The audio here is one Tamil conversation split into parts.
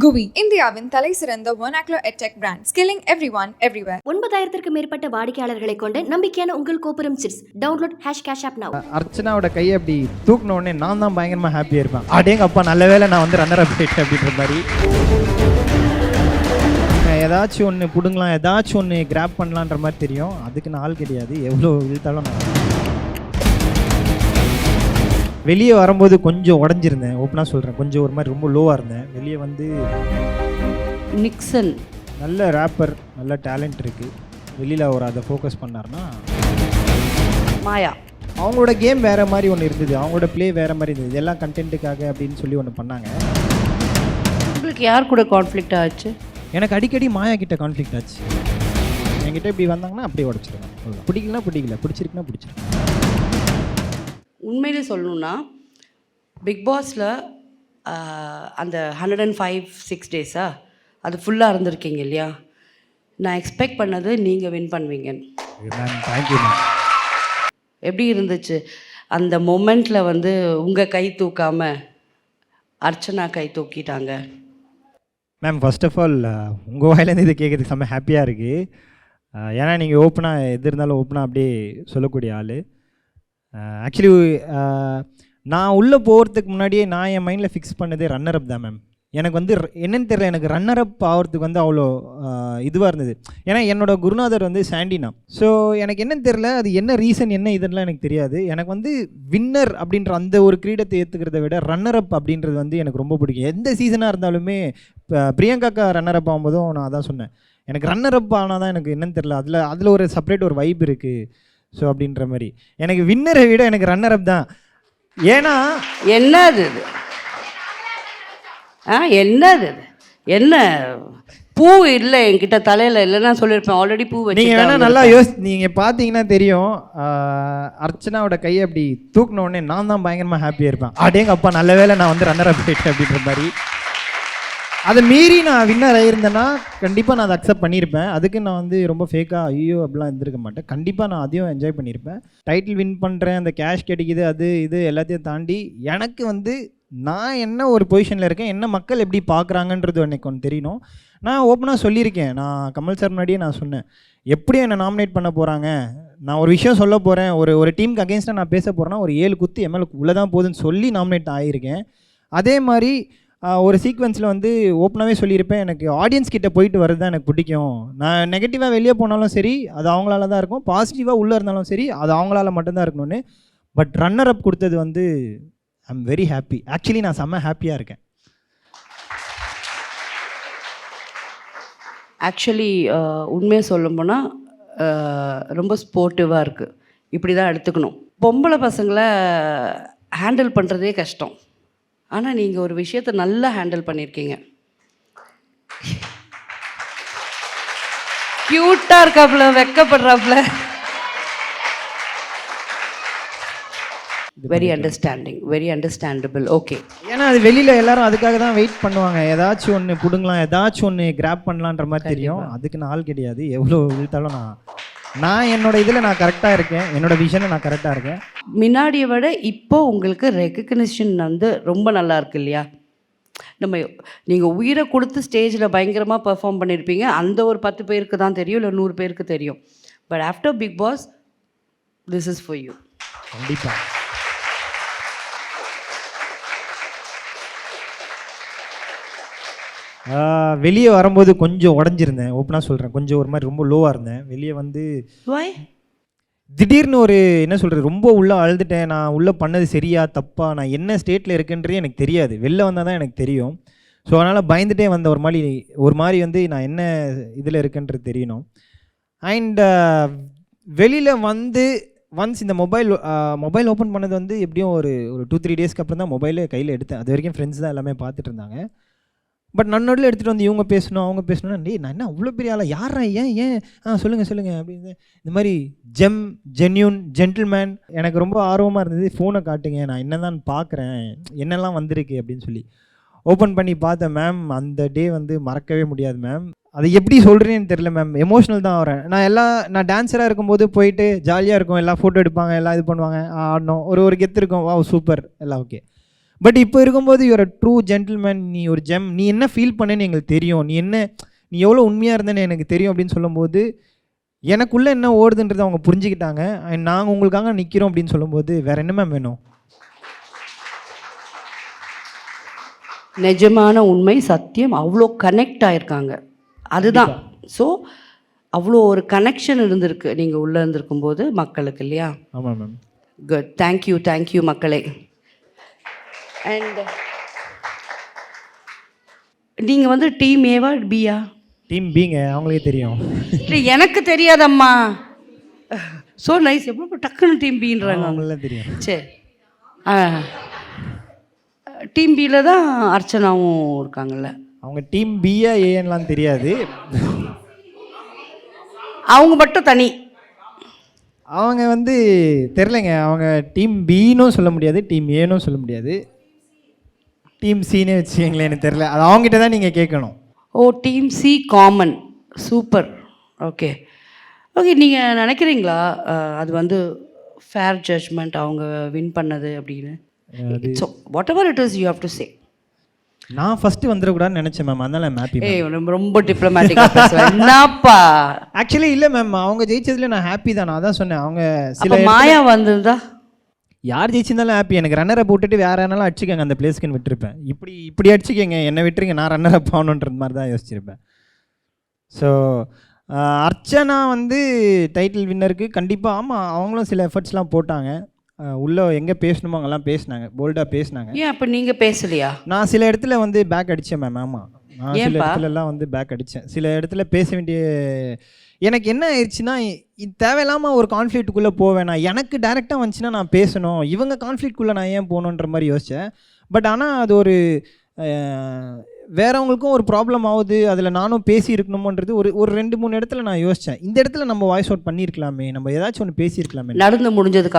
GUI இந்தியாவின் தலைசிறந்த vernacular edtech brand, skilling everyone everywhere. 9000க்கு மேற்பட்ட வாடிக்கையாளர்களை கொண்ட நம்பிக்கையான உங்கள் கோபுரம் chips. Download #cash app now. அர்ச்சனாவோட கையை அப்படி தூக்கின உடனே நான் தான் பயங்கரமாக ஹாப்பியாக இருப்பேன். அடேங்க அப்பா நல்ல வேளை நான் வந்து ரன்னர் அப் ஆகிட்டேன் அப்படின்ற மாதிரி. ஏதாச்சும் ஒன்று பிடுங்கலாம், ஏதாச்சும் ஒன்று கிராப் பண்ணலான்ற மாதிரி தெரியும். அதுக்கு நான் ஆள் கிடையாது. எவ்வளோ இழுத்தாலும் நான் வெளியே வரும்போது கொஞ்சம் உடஞ்சிருந்தேன். ஓப்பனாக சொல்கிறேன், கொஞ்சம் ஒரு மாதிரி ரொம்ப லோவாக இருந்தேன். வெளியே வந்து நிக்சன் நல்ல ரேப்பர், நல்ல டேலண்ட் இருக்குது. வெளியில் அவர் அதை ஃபோக்கஸ் பண்ணார்னா மாயா அவங்களோட கேம் வேறு மாதிரி ஒன்று இருந்தது, அவங்களோட ப்ளே வேறு மாதிரி இருந்தது. இதெல்லாம் கண்டென்ட்டுக்காக அப்படின்னு சொல்லி ஒன்று பண்ணாங்க. உங்களுக்கு யார் கூட கான்ஃப்ளிக்ட் ஆச்சு? எனக்கு அடிக்கடி மாயா கிட்ட கான்ஃப்ளிக்ட் ஆச்சு. என்கிட்ட இப்படி வந்தாங்கன்னா அப்படியே உடச்சிருவேன். பிடிக்கலனா பிடிக்கல, பிடிச்சிருக்குன்னா பிடிச்சிருக்கு. உண்மையிலே சொல்லணுன்னா பிக் பாஸில் அந்த 105-6 டேஸா அது ஃபுல்லாக இருந்திருக்கீங்க இல்லையா? நான் எக்ஸ்பெக்ட் பண்ணது நீங்கள் வின் பண்ணுவீங்க. Thank you ma'am. எப்படி இருந்துச்சு அந்த மொமெண்ட்டில் வந்து உங்கள் கை தூக்காமல் அர்ச்சனா கை தூக்கிட்டாங்க? மேம் ஃபர்ஸ்ட் ஆஃப் ஆல் உங்கள் வாயிலேருந்து இது கேட்குறதுக்கு செம்ம ஹாப்பியாக இருக்குது. ஏன்னா நீங்கள் ஓப்பனாக எது இருந்தாலும் ஓப்பனாக அப்படியே சொல்லக்கூடிய ஆள். ஆக்சுவலி நான் உள்ளே போகிறதுக்கு முன்னாடியே நான் என் மைண்டில் ஃபிக்ஸ் பண்ணதே ரன்னர் அப் தான் மேம். எனக்கு வந்து என்னென்னு தெரியல, எனக்கு ரன்னர் அப் ஆகிறதுக்கு வந்து அவ்வளோ இதுவாக இருந்தது. ஏன்னா என்னோடய குருநாதர் வந்து சாண்டினா. ஸோ எனக்கு என்னென்னு தெரில, அது என்ன ரீசன் என்ன இதெல்லாம் எனக்கு தெரியாது. எனக்கு வந்து வின்னர் அப்படின்ற அந்த ஒரு கிரீடத்தை ஏற்றுக்கிறத விட ரன்னர் அப் அப்படின்றது வந்து எனக்கு ரொம்ப பிடிக்கும். எந்த சீசனாக இருந்தாலுமே பிரியங்காக்கா ரன்னர் அப் ஆகும்போதும் நான் அதான் சொன்னேன், எனக்கு ரன்னர் அப் ஆனால் தான் எனக்கு என்னென்னு தெரில, அதில் ஒரு செப்பரேட் ஒரு வைப் இருக்குது. ஸோ அப்படின்ற மாதிரி எனக்கு வின்னரை விட எனக்கு ரன்னர் அப் தான். ஏன்னா என்னது என்னது என்ன பூ இல்லை என்கிட்ட தலையில் இல்லைன்னா சொல்லியிருப்பேன். ஆல்ரெடி பூ வச்சு நீங்கள் வேணால் நல்லா நீங்கள் பார்த்தீங்கன்னா தெரியும். அர்ச்சனாவோட கையை அப்படி தூக்கின உடனே நான் தான் பயங்கரமாக ஹாப்பியாக இருப்பேன். அடேங்க அப்பா நல்ல வேளை நான் வந்து ரன்னர் அப் ஆகிட்டேன் அப்படின்ற மாதிரி. அதை மீறி நான் வின்னர் ஆகியிருந்தேன்னா கண்டிப்பாக நான் அதை அக்செப்ட் பண்ணியிருப்பேன். அதுக்கு நான் வந்து ரொம்ப ஃபேக்காக ஐயோ அப்படிலாம் இருந்திருக்க மாட்டேன். கண்டிப்பாக நான் அதையும் என்ஜாய் பண்ணியிருப்பேன். டைட்டில் வின் பண்ணுறேன், அந்த கேஷ் கிடைக்கிது, அது இது எல்லாத்தையும் தாண்டி எனக்கு வந்து நான் என்ன ஒரு பொசிஷனில் இருக்கேன், என்ன மக்கள் எப்படி பார்க்குறாங்கன்றது எனக்கு ஒன்று தெரியணும். நான் ஓப்பனாக சொல்லியிருக்கேன். நான் கமல் சார் முன்னாடியே நான் சொன்னேன், எப்படி என்னை நாமினேட் பண்ண போகிறாங்க, நான் ஒரு விஷயம் சொல்ல போகிறேன், ஒரு டீமுக்கு அகேன்ஸ்டாக நான் பேச போகிறேன்னா ஒரு 7 குத்து எம்எல்ஏ உள்ளே தான் போகுதுன்னு சொல்லி நாமினேட் ஆகியிருக்கேன். அதே மாதிரி ஒரு சீக்வன்ஸில் வந்து ஓப்பனாகவே சொல்லியிருப்பேன், எனக்கு ஆடியன்ஸ் கிட்டே போயிட்டு வர்றது தான் எனக்கு பிடிக்கும். நான் நெகட்டிவாக வெளியே போனாலும் சரி அது அவங்களால தான் இருக்கும், பாசிட்டிவாக உள்ளே இருந்தாலும் சரி அது அவங்களால மட்டும்தான் இருக்கணும்னு. பட் ரன்னர் அப் கொடுத்தது வந்து I am very happy. Actually நான் செம்ம ஹாப்பியாக இருக்கேன். ஆக்சுவலி உண்மையாக சொல்ல போனால் ரொம்ப ஸ்போர்ட்டிவாக இருக்குது. இப்படி தான் எடுத்துக்கணும். பொம்பளை பசங்களை ஹேண்டில் பண்ணுறதே கஷ்டம். ஆனால் நீங்கள் ஒரு விஷயத்தை நல்லா ஹேண்டில் பண்ணியிருக்கீங்க. க்யூட்டாக இருக்காப்புல, வெக்கப்படுறாப்புல, very understanding, very understandable. Okay, ஏன்னா அது வெளியில் எல்லாரும் அதுக்காக தான் வெயிட் பண்ணுவாங்க. ஏதாச்சும் ஒன்று பிடுங்கலாம், ஏதாச்சும் ஒன்று கிராப் பண்ணலான்ற மாதிரி தெரியும். அதுக்கு நான் ஆள் கிடையாது. எவ்வளோ இழுத்தாலும் நான் என்னோட இதில் நான் கரெக்டாக இருக்கேன், என்னோட விஷனில் நான் கரெக்டாக இருக்கேன். முன்னாடியை விட இப்போ உங்களுக்கு ரெக்கக்னிஷன் வந்து ரொம்ப நல்லா இருக்கு இல்லையா? நீங்கள் உயிரை கொடுத்து ஸ்டேஜில் பயங்கரமாக பெர்ஃபார்ம் பண்ணியிருப்பீங்க. அந்த ஒரு 10 பேருக்கு தான் தெரியும், இல்லை 100 பேருக்கு தெரியும். But after Bigg Boss this is for you. கண்டிப்பாக வெளியே வரும்போது கொஞ்சம் உடஞ்சிருந்தேன். ஓப்பனாக சொல்கிறேன், கொஞ்சம் ஒரு மாதிரி ரொம்ப லோவாக இருந்தேன். வெளியே வந்து திடீர்னு ஒரு என்ன சொல்கிறது, ரொம்ப உள்ளே அழுதுட்டேன். நான் உள்ளே பண்ணது சரியா தப்பா, நான் என்ன ஸ்டேட்டில் இருக்குன்றே எனக்கு தெரியாது. வெளில வந்தால் தான் எனக்கு தெரியும். ஸோ அதனால் பயந்துட்டே வந்த ஒரு மாதிரி வந்து நான் என்ன இதில் இருக்குன்றது தெரியணும். அண்ட் வெளியில் வந்து ஒன்ஸ் இந்த மொபைல் ஓப்பன் பண்ணது வந்து எப்படியும் ஒரு 2-3 டேஸ்க்கு அப்புறம் தான் மொபைலே கையில் எடுத்தேன். அது வரைக்கும் ஃப்ரெண்ட்ஸ் தான் எல்லாமே பார்த்துட்டு இருந்தாங்க. பட் நன்னோடில் எடுத்துகிட்டு வந்து இவங்க பேசணும் அவங்க பேசணும்னா, நான் என்ன அவ்வளோ பெரிய ஆளா, யாரா, ஏன் சொல்லுங்கள் அப்படின்னு இந்த மாதிரி ஜென்யூன் ஜென்டில்மேன். எனக்கு ரொம்ப ஆர்வமாக இருந்தது. ஃபோனை காட்டுங்க, நான் என்ன தான் பார்க்குறேன், என்னெல்லாம் வந்திருக்கு அப்படின்னு சொல்லி ஓப்பன் பண்ணி பார்த்தேன். மேம் அந்த டே வந்து மறக்கவே முடியாது மேம். அதை எப்படி சொல்கிறேன்னு தெரியல மேம், எமோஷ்னல் தான் ஆகிறேன். நான் டான்ஸராக இருக்கும்போது போயிட்டு ஜாலியாக இருக்கும், எல்லாம் ஃபோட்டோ எடுப்பாங்க, எல்லாம் இது பண்ணுவாங்க, ஆடணும், ஒரு கெத்து இருக்கும், வா சூப்பர் எல்லாம் ஓகே. பட் இப்போ இருக்கும்போது யூஆர் ட்ரூ ஜென்டில்மேன், நீ ஒரு ஜெம், நீ என்ன ஃபீல் பண்ணேன்னு எங்களுக்கு தெரியும், நீ எவ்வளோ உண்மையாக இருந்தேன்னு எனக்கு தெரியும் அப்படின்னு சொல்லும்போது எனக்குள்ளே என்ன ஓடுதுன்றதை அவங்க புரிஞ்சுக்கிட்டாங்க. அண்ட் நாங்கள் உங்களுக்காக நிற்கிறோம் அப்படின்னு சொல்லும்போது வேறு என்ன மேம் வேணும்? நிஜமான உண்மை சத்தியம், அவ்வளோ கனெக்ட் ஆயிருக்காங்க, அதுதான். ஸோ அவ்வளோ ஒரு கனெக்ஷன் இருந்திருக்கு நீங்கள் உள்ளே இருந்திருக்கும் போது மக்களுக்கு, இல்லையா? ஆமாம் மேம். குட், தேங்க்யூ மக்களே. அண்ட் நீங்கள் வந்து டீம் ஏவா பியா? டீம் பிங்க, அவங்களுக்கே தெரியும். இல்லை எனக்கு தெரியாதம்மா. ஸோ நைஸ், எவ்வளோ டக்குன்னு டீம் பின்றாங்க. அவங்களெலாம் தெரியும். சரி, டீம் பியில் தான் அர்ச்சனாவும் இருக்காங்கல்ல. அவங்க டீம் பியா ஏன்லாம் தெரியாது, அவங்க மட்டும் தனி. அவங்க வந்து தெரிலங்க, அவங்க டீம் பின்னும் சொல்ல முடியாது, டீம் ஏனும் சொல்ல முடியாது, டீம் சின்னே வச்சுக்கங்களேன், எனக்கு தெரில. அது அவங்ககிட்ட தான் நீங்கள் கேட்கணும். Oh, team C come on, super. Okay, நீங்கள் நினைக்கிறீங்களா அது வந்து ஃபேர் ஜட்ஜ்மெண்ட் அவங்க வின் பண்ணது அப்படின்னு? So what ever it is you have to say. நான் ஃபஸ்ட்டு வந்துடக்கூடாதுன்னு நினச்சேன் மேம், அதனால மேம் ஹாப்பி. ரொம்ப டிப்ளமேட்டிக்காக பேசுவேன். என்னப்பா? ஆக்சுவலி இல்லை மேம், அவங்க ஜெயிச்சதுல நான் ஹாப்பி தான். நான் அதான் சொன்னேன், அவங்க சில மாயா வந்திருந்தா யார் ஜெயிச்சிருந்தாலும் ஹாப்பி. எனக்கு ரன்னரை போட்டுட்டு வேற யாராலும் அடிச்சுக்கங்க, அந்த பிளேஸ்க்குன்னு விட்டுருப்பேன். இப்படி அடிச்சுக்கங்க, என்னை விட்டுருங்க, நான் ரன்னரை போகணுன்றது மாதிரி தான் யோசிச்சிருப்பேன். ஸோ அர்ச்சனா வந்து டைட்டில் வின்னருக்கு கண்டிப்பாக, ஆமாம், அவங்களும் சில எஃபர்ட்ஸ்லாம் போட்டாங்க. உள்ளே எங்கே பேசணுமோ அங்கெல்லாம் பேசினாங்க, போல்டாக பேசினாங்க. ஏன் அப்போ நீங்கள் பேசலையா? நான் சில இடத்துல வந்து பேக் அடித்தேன் மேம். ஆமாம், நான் சில இடத்துலலாம் வந்து பேக் அடித்தேன். சில இடத்துல பேச வேண்டிய, எனக்கு என்ன ஆயிடுச்சுன்னா, இது தேவையில்லாமல் ஒரு கான்ஃப்ளிக்ட்டுக்குள்ளே போவேன். எனக்கு டேரெக்டாக வந்துச்சுன்னா நான் பேசணும், இவங்க கான்ஃப்ளிக்ட்குள்ளே நான் ஏன் போகணுன்ற மாதிரி யோசித்தேன். பட் ஆனால் அது ஒரு வேறவங்களுக்கும் ஒரு ப்ராப்ளம் ஆகுது, அதில் நானும் பேசி இருக்கணுமோன்றது ஒரு 2-3 இடத்துல நான் யோசித்தேன். இந்த இடத்துல நம்ம வாய்ஸ் அவுட் பண்ணியிருக்கலாமே, நம்ம ஏதாச்சும் ஒன்று பேசியிருக்கலாமே, நடந்து முடிஞ்சதுக்கு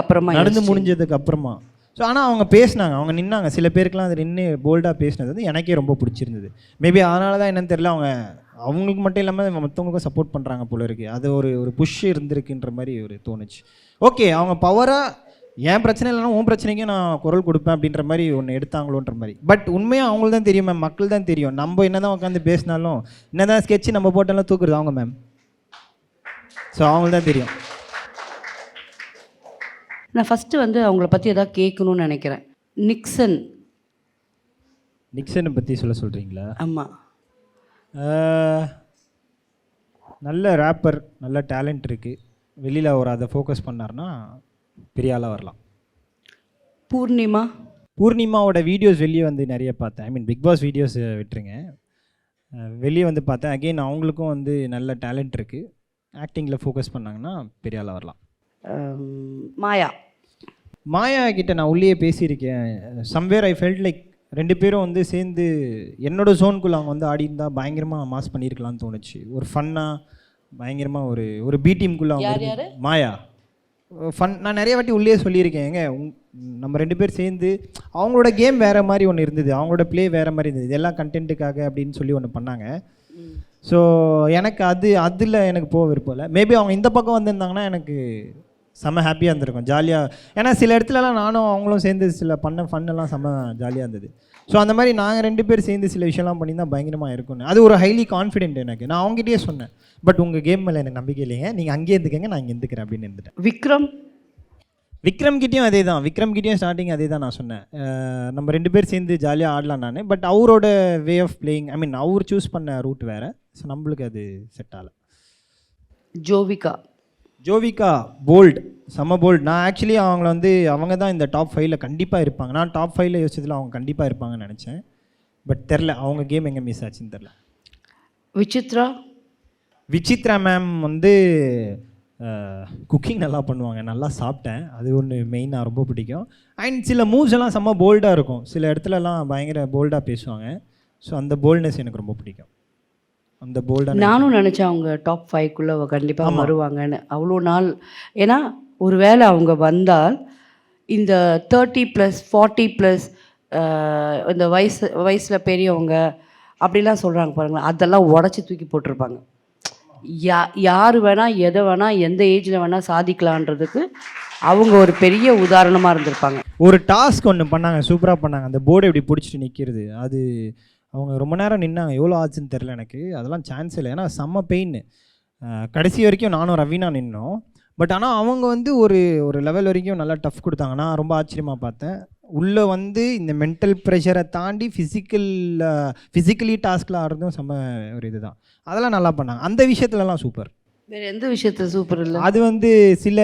அப்புறமா. ஸோ ஆனால் அவங்க பேசினாங்க, அவங்க நின்னாங்க. சில பேருக்குலாம் அது நின்று போல்டாக பேசினது வந்து எனக்கே ரொம்ப பிடிச்சிருந்தது. மேபி அதனால தான் என்னன்னு தெரியல, அவங்களுக்கு மட்டும் இல்லாமல் மற்றவங்களுக்கும் சப்போர்ட் பண்ணுறாங்க போல இருக்குது. அது ஒரு புஷ் இருந்திருக்குன்ற மாதிரி ஒரு தோணுச்சு. ஓகே, அவங்க பவராக என் பிரச்சனை இல்லைனா உன் பிரச்சனைக்கும் நான் குரல் கொடுப்பேன் அப்படின்ற மாதிரி ஒன்று எடுத்தாங்களோன்ற மாதிரி. பட் உண்மையாக அவங்களுக்கு தான் தெரியும் மேம், மக்கள் தான் தெரியும். நம்ம என்ன தான் உட்காந்து பேசினாலும், என்ன தான் ஸ்கெட்சு நம்ம போட்டாலும் தூக்குறது அவங்க மேம். ஸோ அவங்களுக்கு தான் தெரியும். நான் ஃபஸ்ட்டு வந்து அவங்கள பற்றி எதாவது கேட்கணும்னு நினைக்கிறேன். நிக்சனை பற்றி சொல்கிறீங்களா? ஆமாம், நல்ல ரேப்பர், நல்ல டேலண்ட் இருக்குது. வெளியில் அவர் அதை ஃபோக்கஸ் பண்ணார்னா பெரிய ஆளாக வரலாம். பூர்ணிமாவோட வீடியோஸ் வெளியே வந்து நிறைய பார்த்தேன். ஐ மீன் பிக் பாஸ் வீடியோஸ் விட்டுருங்க, வெளியே வந்து பார்த்தேன். அகெயின் அவங்களுக்கும் வந்து நல்ல டேலண்ட் இருக்குது. ஆக்டிங்கில் ஃபோக்கஸ் பண்ணாங்கன்னா பெரிய ஆளாக வரலாம். மாயா கிட்ட நான் உள்ளே பேசியிருக்கேன். சம்வேர் ஐ ஃபெல்ட் லைக் 2 பேரும் வந்து சேர்ந்து என்னோடய ஜோனுக்குள்ளே அவங்க வந்து ஆடி இருந்தால் பயங்கரமாக மாஸ் பண்ணியிருக்கலாம்னு தோணுச்சு. ஒரு ஃபன்னாக பயங்கரமாக ஒரு பி டீமுக்குள்ளே அவங்க மாயா ஃபன். நான் நிறைய வாட்டி உள்ளே சொல்லியிருக்கேன், ஏங்க நம்ம 2 பேர் சேர்ந்து, அவங்களோட கேம் வேறு மாதிரி ஒன்று இருந்தது, அவங்களோட ப்ளே வேறு மாதிரி இருந்தது, இதெல்லாம் கண்டென்ட்டுக்காக அப்படின்னு சொல்லி ஒன்று பண்ணாங்க. ஸோ எனக்கு அதில் எனக்கு போக விருப்பம் இல்லை. மேபி அவங்க இந்த பக்கம் வந்திருந்தாங்கன்னா எனக்கு செம்ம ஹாப்பியாக இருந்திருக்கும், ஜாலியாக. ஏன்னா சில இடத்துலலாம் நானும் அவங்களும் சேர்ந்து சில ஃபன்னெல்லாம் செம்ம ஜாலியாக இருந்தது. ஸோ அந்த மாதிரி நாங்கள் 2 பேர் சேர்ந்து சில விஷயம்லாம் பண்ணியிருந்தால் பயங்கரமாக இருக்கும்னு, அது ஒரு ஹைலி கான்ஃபிடென்ட் எனக்கு. நான் அவங்ககிட்டயே சொன்னேன், பட் உங்கள் கேம் மேலே எனக்கு நம்பிக்கை இல்லைங்க, நீங்கள் அங்கேயே இருந்துக்கங்க, நான் இங்கே இருந்துக்கிறேன் அப்படின்னு இருந்துட்டேன். விக்ரம்கிட்டையும் அதே தான், விக்ரம்கிட்டையும் ஸ்டார்டிங் அதே தான் நான் சொன்னேன். நம்ம 2 பேர் சேர்ந்து ஜாலியாக ஆடலாம் நான். பட் அவரோட way of playing, I mean அவர் சூஸ் பண்ண ரூட் வேறு. ஸோ நம்மளுக்கு அது செட் ஆகலை. ஜோவிகா போல்ட், செம்ம போல்ட். நான் ஆக்சுவலி அவங்கள வந்து அவங்க தான் இந்த டாப் 5ல் கண்டிப்பாக இருப்பாங்க. நான் டாப் 5ல் யோசிச்சதில் அவங்க கண்டிப்பாக இருப்பாங்கன்னு நினச்சேன். பட் தெரில அவங்க கேம் எங்கே மிஸ் ஆச்சுன்னு தெரில. விசித்ரா மேம் வந்து குக்கிங் நல்லா பண்ணுவாங்க, நல்லா சாப்பிட்டேன், அது ஒன்று மெயினாக ரொம்ப பிடிக்கும். அண்ட் சில மூவ்ஸ் எல்லாம் செம்ம போல்டாக இருக்கும், சில இடத்துலலாம் பயங்கர போல்டாக பேசுவாங்க. ஸோ அந்த போல்ட்னஸ் எனக்கு ரொம்ப பிடிக்கும். அந்த போல்டாக நானும் நினச்சேன் அவங்க டாப் 5க்குள்ளே கண்டிப்பாக வருவாங்கன்னு அவ்வளோ நாள். ஏன்னா ஒரு வேளை அவங்க வந்தால் இந்த 30+, 40+, இந்த வயசில் பெரியவங்க அப்படிலாம் சொல்கிறாங்க பாருங்களேன், அதெல்லாம் உடச்சி தூக்கி போட்டிருப்பாங்க. யார் வேணால் எதை வேணால் எந்த ஏஜில் வேணால் சாதிக்கலான்றதுக்கு அவங்க ஒரு பெரிய உதாரணமாக இருந்திருப்பாங்க. ஒரு டாஸ்க் ஒன்று பண்ணாங்க, சூப்பராக பண்ணாங்க. அந்த போர்டை இப்படி பிடிச்சிட்டு நிற்கிறது, அது அவங்க ரொம்ப நேரம் நின்னாங்க. எவ்வளோ ஆச்சுன்னு தெரில எனக்கு, அதெல்லாம் சான்ஸ் இல்லை. ஏன்னா செம்ம பெயின். கடைசி வரைக்கும் நானும் ரவீனா நின்னோம். பட் ஆனால் அவங்க வந்து ஒரு ஒரு லெவல் வரைக்கும் நல்லா டஃப் கொடுத்தாங்க. நான் ரொம்ப ஆச்சரியமாக பார்த்தேன். உள்ளே வந்து இந்த மென்டல் ப்ரெஷரை தாண்டி ஃபிசிக்கலி டாஸ்கில் ஆடுறதும் செம்ம ஒரு இதுதான். அதெல்லாம் நல்லா பண்ணாங்க. அந்த விஷயத்துலலாம் சூப்பர். வேறு எந்த விஷயத்தில் சூப்பர் இல்லை? அது வந்து சில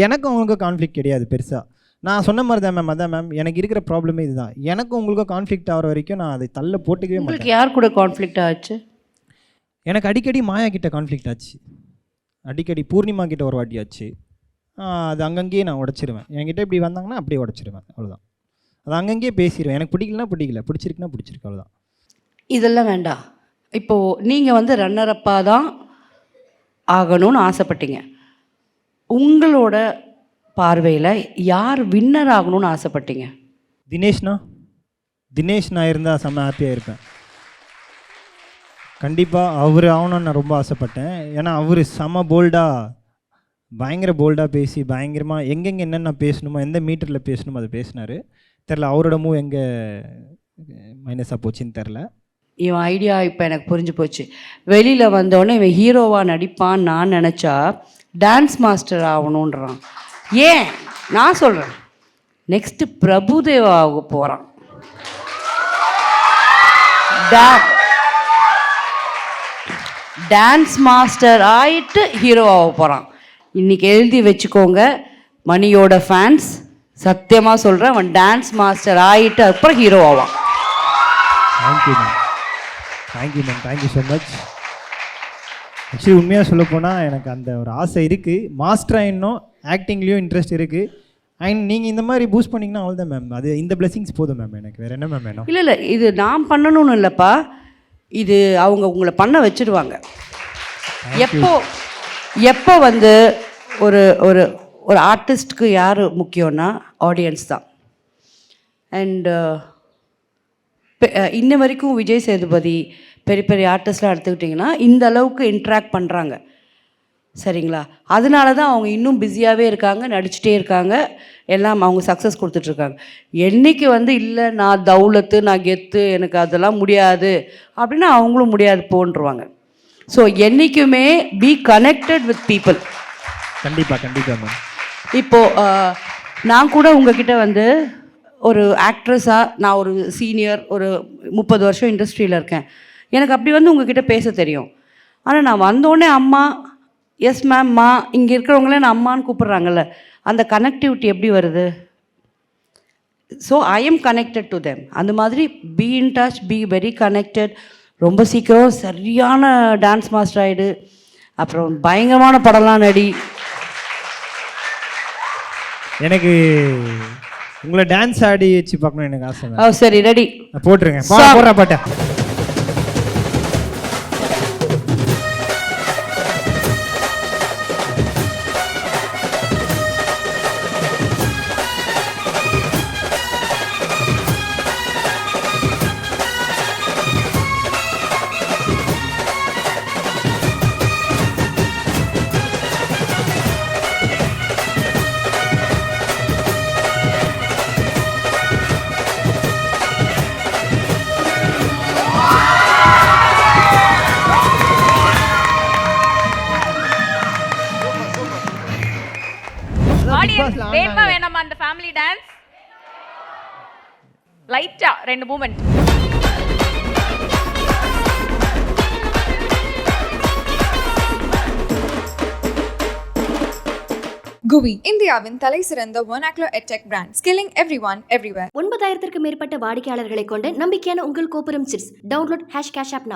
எனக்கும் அவங்களுக்கும் கான்ஃப்ளிக்ட் கிடையாது பெருசாக. நான் சொன்ன மாதிரி தான் மேம், அதான் மேம் எனக்கு இருக்கிற ப்ராப்ளமே இதுதான். எனக்கும் உங்களுக்கும் கான்ஃப்ளிக்ட் ஆகிற வரைக்கும் நான் அதை தள்ள போட்டுக்கவே மாட்டேன். உங்களுக்கு யார் கூட கான்ஃப்ளிக்ட் ஆச்சு? எனக்கு அடிக்கடி மாயா கிட்ட கான்ஃப்ளிக்ட் ஆச்சு, அடிக்கடி பூர்ணிமா கிட்ட ஒரு வாட்டி ஆச்சு. அது அங்கங்கேயே நான் உடச்சிருவேன். என்கிட்ட இப்படி வந்தாங்கன்னா அப்படியே உடச்சிருவேன், அவ்வளோதான். அது அங்கங்கேயே பேசிடுவேன். எனக்கு பிடிக்கலனா பிடிக்கல, பிடிச்சிருக்குன்னா பிடிச்சிருக்கு, அவ்வளோதான். இதெல்லாம் வேண்டாம். இப்போது நீங்கள் வந்து ரன்னரப்பாக தான் ஆகணும்னு ஆசைப்பட்டீங்க. உங்களோட பார்வையில் யார் வின்னர் ஆகணும்னு ஆசைப்பட்டீங்க? தினேஷ் நான் இருந்தால் செம்ம ஹாப்பியாக இருப்பேன். கண்டிப்பாக அவர் ஆகணும்னு நான் ரொம்ப ஆசைப்பட்டேன். ஏன்னா அவர் செம்ம பயங்கர போல்டாக பேசி பயங்கரமாக எங்கெங்கே என்னென்ன பேசணுமோ, எந்த மீட்டரில் பேசணுமோ அதை பேசினார். தெரில அவரோட மூவ் எங்கே மைனஸாக போச்சுன்னு தெரில. இவன் ஐடியா இப்போ எனக்கு புரிஞ்சு போச்சு. வெளியில் வந்தோடனே இவன் ஹீரோவாக நடிப்பான்னு நான் நினச்சா டான்ஸ் மாஸ்டர் ஆகணுன்றான். ஏன் நான் சொல்கிறேன், நெக்ஸ்ட்டு பிரபுதேவா ஆக போகிறான். டான்ஸ் மாஸ்டர் ஆகிட்டு ஹீரோ ஆக போகிறான். இன்றைக்கி எழுதி வச்சுக்கோங்க மணியோட ஃபேன்ஸ், சத்தியமாக சொல்கிறேன், அவன் டான்ஸ் மாஸ்டர் ஆகிட்டு அப்புறம் ஹீரோ ஆவான். Thank you ma'am, thank you so much. Actually உண்மையாக சொல்லப்போனால் எனக்கு அந்த ஒரு ஆசை இருக்குது. மாஸ்டராக இன்னும் ஆக்டிங்லேயும் இன்ட்ரெஸ்ட் இருக்குது. அண்ட் நீங்கள் இந்த மாதிரி பூஸ்ட் பண்ணிங்கன்னா அவ்வளோதான் மேம். அது இந்த பிளெஸிங்ஸ் போதும் மேம். எனக்கு வேறு என்ன மேம் வேணும்? இல்லை இது நான் பண்ணணும்னு இல்லைப்பா, இது அவங்க உங்களை பண்ண வச்சுடுவாங்க. எப்போ வந்து ஒரு ஒரு ஒரு ஆர்டிஸ்ட்க்கு யார் முக்கியம்னா ஆடியன்ஸ் தான். அண்டு இன்ன வரைக்கும் விஜய் சேதுபதி பெரிய பெரிய ஆர்டிஸ்ட்லாம் எடுத்துக்கிட்டிங்கன்னா இந்த அளவுக்கு இன்ட்ராக்ட் பண்ணுறாங்க, சரிங்களா? அதனால தான் அவங்க இன்னும் பிஸியாகவே இருக்காங்க, நடிச்சுட்டே இருக்காங்க, எல்லாம் அவங்க சக்ஸஸ் கொடுத்துட்ருக்காங்க. என்றைக்கு வந்து இல்லை நான் தௌலத்து, நான் கெத்து, எனக்கு அதெல்லாம் முடியாது அப்படின்னா அவங்களும் முடியாது போன்றுவாங்க. ஸோ என்றைக்குமே பி கனெக்டட் வித் பீப்புள். கண்டிப்பாக மேம். இப்போது நான் கூட உங்ககிட்ட வந்து ஒரு ஆக்ட்ரஸாக, நான் ஒரு சீனியர், ஒரு 30 வருஷம் இண்டஸ்ட்ரியில் இருக்கேன். எனக்கு அப்படி வந்து உங்ககிட்ட பேச தெரியும். ஆனால் நான் வந்தோடனே அம்மா, எஸ் மேம், மா, இங்கே இருக்கிறவங்களே நான் அம்மான்னு கூப்பிட்றாங்கல்ல, அந்த கனெக்டிவிட்டி எப்படி வருது? So I am connected to them. அந்த மாதிரி be in touch, be very connected. ரொம்ப சீக்கிரம் சரியான டான்ஸ் மாஸ்டர் ஆகிடு, அப்புறம் பயங்கரமான படம்லாம் நடி. எனக்கு உங்களை டான்ஸ் ஆடி வச்சு பார்க்கணும் எனக்கு ஆசை. சரி, ரெடி, போட்டுருங்க, போடுற பாட்டை. வேணுமா வேணாமா அந்த ஃபேமிலி டான்ஸ்? லைட்டா 2 மூமெண்ட். GUI, இந்தியாவின் தலை சிறந்த vernacular edtech brand, skilling everyone, everywhere. 9,000க்கும் மேற்பட்ட வாடிக்கையாளர்களை கொண்ட நம்பிக்கையான உங்கள் கோபுரம் chits. Download #cash app now.